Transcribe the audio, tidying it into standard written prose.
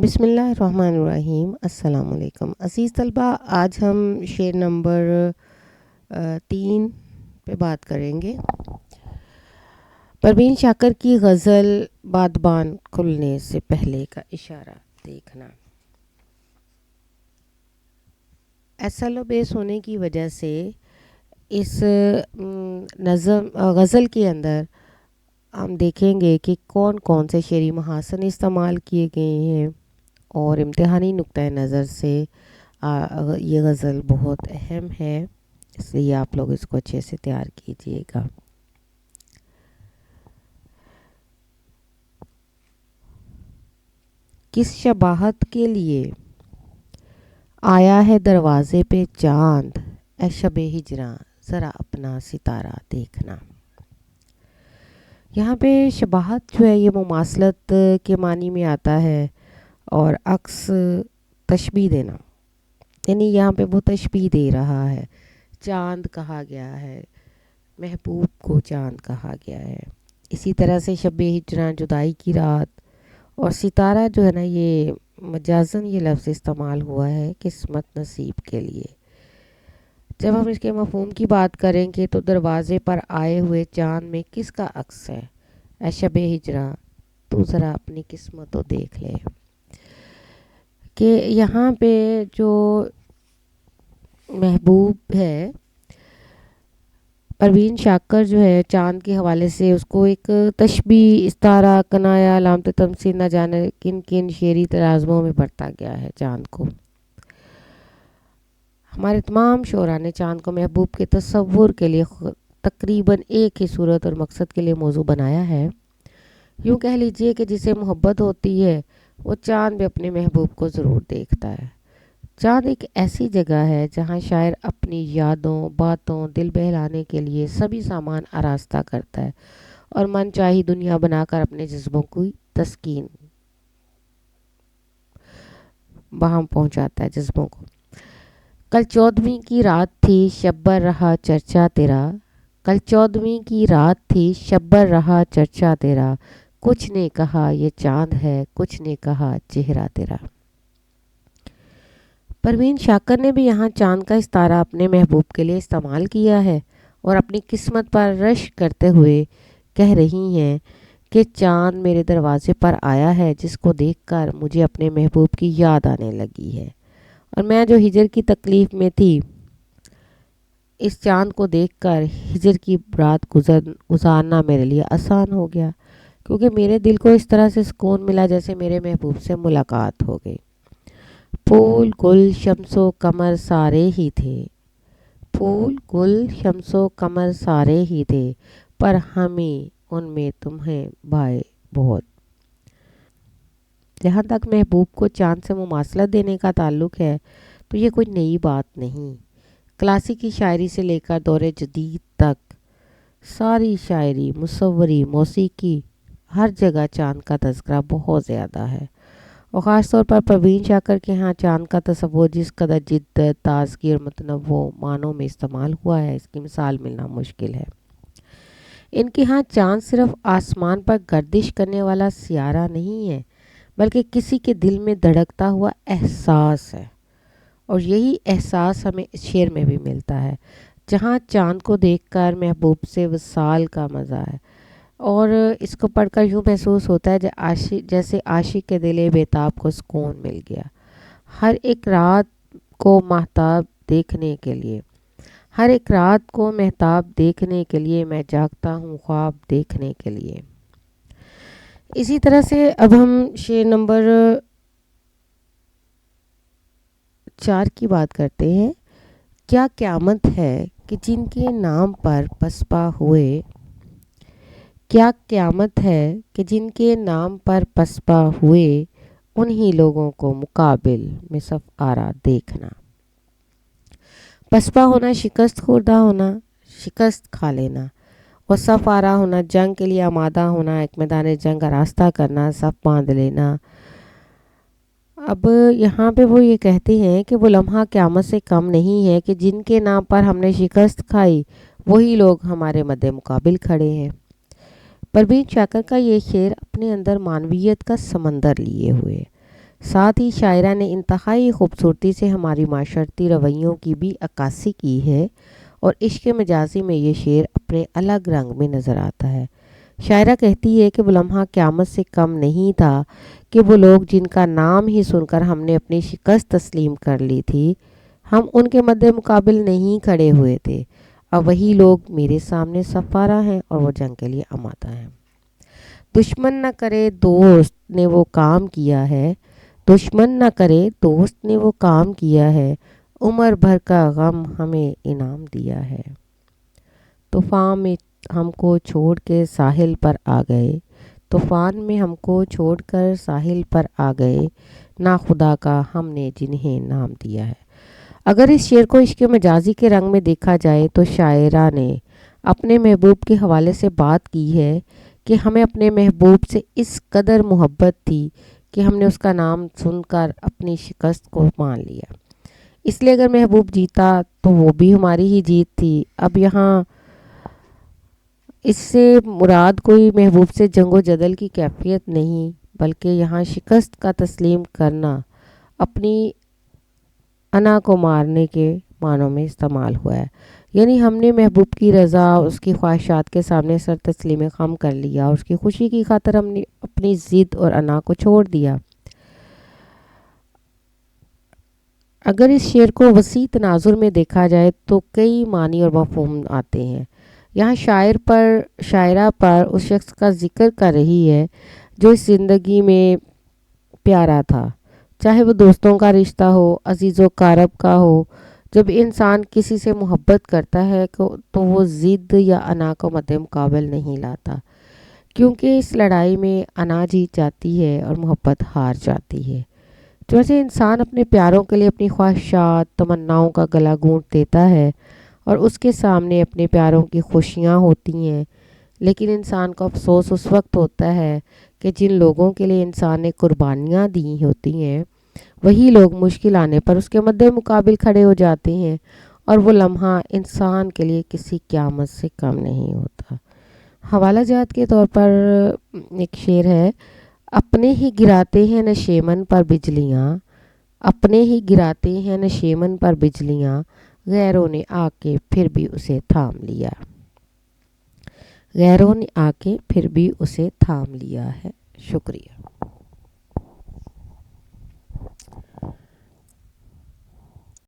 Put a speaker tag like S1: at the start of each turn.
S1: بسم اللہ الرحمن الرحیم۔ السلام علیکم عزیز طلبہ، آج ہم شعر نمبر 3 پہ بات کریں گے۔ پروین شاکر کی غزل بادبان کھلنے سے پہلے کا اشارہ دیکھنا۔ ایسل و بیس ہونے کی وجہ سے اس غزل کے اندر ہم دیکھیں گے کہ کون کون سے شعری محاسن استعمال کیے گئے ہیں، اور امتحانی نقطہ نظر سے یہ غزل بہت اہم ہے، اس لیے آپ لوگ اس کو اچھے سے تیار کیجئے گا۔ کس شباہت کے لیے آیا ہے دروازے پہ چاند، اے شب ہجراں ذرا اپنا ستارہ دیکھنا۔ یہاں پہ شباہت جو ہے یہ مماثلت کے معنی میں آتا ہے، اور عکس تشبیہ دینا، یعنی یہاں پہ وہ تشبیہ دے رہا ہے۔ چاند کہا گیا ہے، محبوب کو چاند کہا گیا ہے۔ اسی طرح سے شب ہجراں جدائی کی رات، اور ستارہ جو ہے نا یہ مجازن یہ لفظ استعمال ہوا ہے قسمت نصیب کے لیے۔ جب ہم اس کے مفہوم کی بات کریں گے تو دروازے پر آئے ہوئے چاند میں کس کا عکس ہے؟ اے شب ہجراں تو ذرا اپنی قسمت تو دیکھ لے۔ کہ یہاں پہ جو محبوب ہے، پروین شاکر جو ہے چاند کے حوالے سے اس کو ایک تشبیہ، استعارہ، کنایا، علامت تمثیل نہ جانے کن کن شعری ترازموں میں برتا گیا ہے چاند کو۔ ہمارے تمام شعراء نے چاند کو محبوب کے تصور کے لیے تقریباً ایک ہی صورت اور مقصد کے لیے موضوع بنایا ہے۔ یوں کہہ لیجئے کہ جسے محبت ہوتی ہے وہ چاند بھی اپنے محبوب کو ضرور دیکھتا ہے۔ چاند ایک ایسی جگہ ہے جہاں شاعر اپنی یادوں، باتوں، دل بہلانے کے لیے سبھی سامان آراستہ کرتا ہے، اور من چاہی دنیا بنا کر اپنے جذبوں کی تسکین وہاں پہنچاتا ہے جذبوں کو۔ کل 14ویں کی رات تھی شب بر رہا چرچا تیرا، کل 14ویں کی رات تھی شب بر رہا چرچا تیرا، کچھ نے کہا یہ چاند ہے، کچھ نے کہا چہرہ تیرا۔ پروین شاکر نے بھی یہاں چاند کا استعارہ اپنے محبوب کے لیے استعمال کیا ہے، اور اپنی قسمت پر رشک کرتے ہوئے کہہ رہی ہیں کہ چاند میرے دروازے پر آیا ہے جس کو دیکھ کر مجھے اپنے محبوب کی یاد آنے لگی ہے، اور میں جو ہجر کی تکلیف میں تھی، اس چاند کو دیکھ کر ہجر کی رات گزارنا میرے لیے آسان ہو گیا، کیونکہ میرے دل کو اس طرح سے سکون ملا جیسے میرے محبوب سے ملاقات ہو گئی۔ پھول گل شمس و قمر سارے ہی تھے، پھول گل شمس و قمر سارے ہی تھے، پر ہمیں ان میں تمہیں بھائے بہت۔ جہاں تک محبوب کو چاند سے مماثلت دینے کا تعلق ہے تو یہ کوئی نئی بات نہیں۔ کلاسیکی شاعری سے لے کر دور جدید تک ساری شاعری، مصوری، موسیقی، ہر جگہ چاند کا تذکرہ بہت زیادہ ہے، اور خاص طور پر پروین شاکر کے ہاں چاند کا تصور جس قدر جدت، تازگی اور متنوع معنوں میں استعمال ہوا ہے، اس کی مثال ملنا مشکل ہے۔ ان کے ہاں چاند صرف آسمان پر گردش کرنے والا سیارہ نہیں ہے، بلکہ کسی کے دل میں دھڑکتا ہوا احساس ہے، اور یہی احساس ہمیں اس شعر میں بھی ملتا ہے، جہاں چاند کو دیکھ کر محبوب سے وصال کا مزہ ہے، اور اس کو پڑھ کر یوں محسوس ہوتا ہے جیسے عاشق کے دل بیتاب کو سکون مل گیا۔ ہر ایک رات کو مہتاب دیکھنے کے لیے، ہر ایک رات کو مہتاب دیکھنے کے لیے میں جاگتا ہوں خواب دیکھنے کے لیے۔ اسی طرح سے اب ہم شعر نمبر 4 کی بات کرتے ہیں۔ کیا قیامت ہے کہ جن کے نام پر پسپا ہوئے، کیا قیامت ہے کہ جن کے نام پر پسپا ہوئے، انہی لوگوں کو مقابل میں صف آرا دیکھنا۔ پسپا ہونا شکست خوردہ ہونا، شکست کھا لینا، اور صف آرا ہونا جنگ کے لیے آمادہ ہونا، ایک میدان جنگ آراستہ کرنا، صف باندھ لینا۔ اب یہاں پہ وہ یہ کہتے ہیں کہ وہ لمحہ قیامت سے کم نہیں ہے کہ جن کے نام پر ہم نے شکست کھائی، وہی لوگ ہمارے مد مقابل کھڑے ہیں۔ پروین شاکر کا یہ شعر اپنے اندر معنویت کا سمندر لیے ہوئے، ساتھ ہی شاعرہ نے انتہائی خوبصورتی سے ہماری معاشرتی رویوں کی بھی عکاسی کی ہے، اور عشق مجازی میں یہ شعر اپنے الگ رنگ میں نظر آتا ہے۔ شاعرہ کہتی ہے کہ وہ لمحہ قیامت سے کم نہیں تھا کہ وہ لوگ جن کا نام ہی سن کر ہم نے اپنی شکست تسلیم کر لی تھی، ہم ان کے مد مقابل نہیں کھڑے ہوئے تھے۔ اب وہی لوگ میرے سامنے صفارہ ہیں اور وہ جنگ کے لیے آمادہ ہیں۔ دشمن نہ کرے دوست نے وہ کام کیا ہے، دشمن نہ کرے دوست نے وہ کام کیا ہے، عمر بھر کا غم ہمیں انعام دیا ہے۔ طوفان میں ہم کو چھوڑ کے ساحل پر آ گئے، طوفان میں ہم کو چھوڑ کر ساحل پر آ گئے، نا خدا کا ہم نے جنہیں نام دیا ہے۔ اگر اس شعر کو عشق مجازی کے رنگ میں دیکھا جائے تو شاعرہ نے اپنے محبوب کے حوالے سے بات کی ہے کہ ہمیں اپنے محبوب سے اس قدر محبت تھی کہ ہم نے اس کا نام سن کر اپنی شکست کو مان لیا، اس لیے اگر محبوب جیتا تو وہ بھی ہماری ہی جیت تھی۔ اب یہاں اس سے مراد کوئی محبوب سے جنگ و جدل کی کیفیت نہیں، بلکہ یہاں شکست کا تسلیم کرنا اپنی انا کو مارنے کے معنوں میں استعمال ہوا ہے۔ یعنی ہم نے محبوب کی رضا، اس کی خواہشات کے سامنے سر تسلیم خم کر لیا، اور اس کی خوشی کی خاطر ہم نے اپنی ضد اور انا کو چھوڑ دیا۔ اگر اس شعر کو وسیع تناظر میں دیکھا جائے تو کئی معنی اور مفہوم آتے ہیں۔ یہاں شاعرہ پر اس شخص کا ذکر کر رہی ہے جو اس زندگی میں پیارا تھا، چاہے وہ دوستوں کا رشتہ ہو، عزیز و قارب کا ہو۔ جب انسان کسی سے محبت کرتا ہے تو وہ ضد یا انا کو مد مقابل نہیں لاتا، کیونکہ اس لڑائی میں انا جیت جاتی ہے اور محبت ہار جاتی ہے۔ جیسے انسان اپنے پیاروں کے لیے اپنی خواہشات، تمناؤں کا گلا گھونٹ دیتا ہے اور اس کے سامنے اپنے پیاروں کی خوشیاں ہوتی ہیں، لیکن انسان کو افسوس اس وقت ہوتا ہے کہ جن لوگوں کے لیے انسان نے قربانیاں دی ہوتی ہیں، وہی لوگ مشکل آنے پر اس کے مد مقابل کھڑے ہو جاتے ہیں، اور وہ لمحہ انسان کے لیے کسی قیامت سے کم نہیں ہوتا۔ حوالہ جات کے طور پر ایک شعر ہے: اپنے ہی گراتے ہیں نشیمن پر بجلیاں، اپنے ہی گراتے ہیں نشیمن پر بجلیاں، غیروں نے آ کے پھر بھی اسے تھام لیا، غیروں نے آ کے پھر بھی اسے تھام لیا ہے۔ شکریہ۔